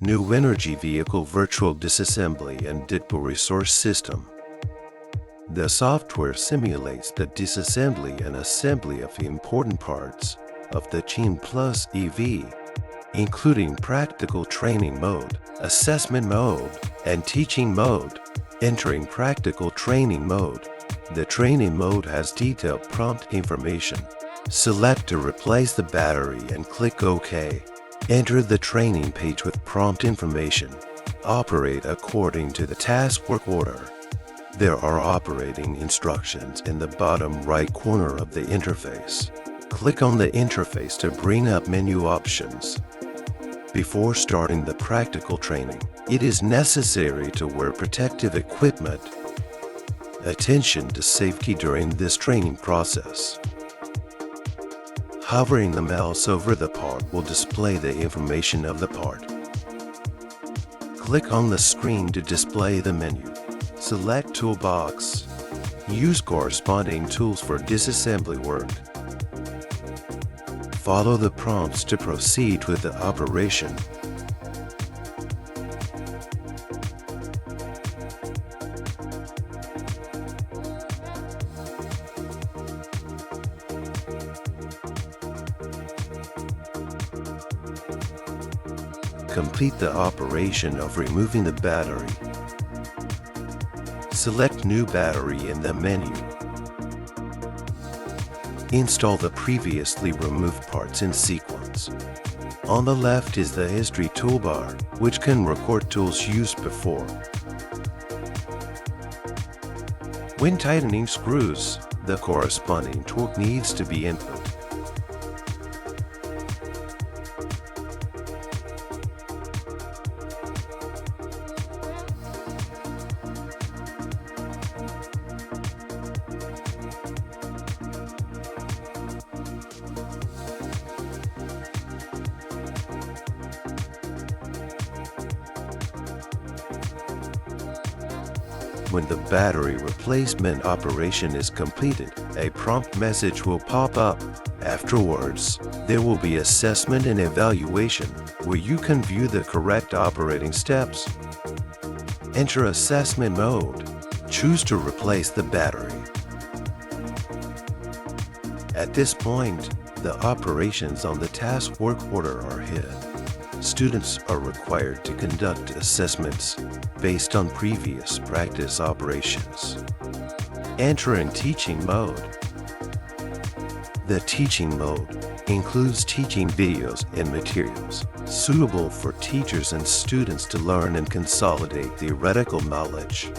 New Energy Vehicle Virtual Disassembly and Digtal Resource System. The software simulates the disassembly and assembly of the important parts of the Chin Plus EV, including practical training mode, assessment mode, and teaching mode. Entering practical training mode. The training mode has detailed prompt information. Select to replace the battery and click OK. Enter the training page with prompt information. Operate according to the task work order. There are operating instructions in the bottom right corner of the interface. Click on the interface to bring up menu options. Before starting the practical training, it is necessary to wear protective equipment. Attention to safety during this training process. Hovering the mouse over the part will display the information of the part. Click on the screen to display the menu. Select Toolbox. Use corresponding tools for disassembly work. Follow the prompts to proceed with the operation. Complete the operation of removing the battery. Select New Battery in the menu. Install the previously removed parts in sequence. On the left is the History toolbar, which can record tools used before. When tightening screws, the corresponding torque needs to be input. When the battery replacement operation is completed, a prompt message will pop up. Afterwards, there will be assessment and evaluation, where you can view the correct operating steps. Enter assessment mode. Choose to replace the battery. At this point, the operations on the task work order are hidden. Students are required to conduct assessments based on previous practice operations. Enter in teaching mode. The teaching mode includes teaching videos and materials suitable for teachers and students to learn and consolidate theoretical knowledge.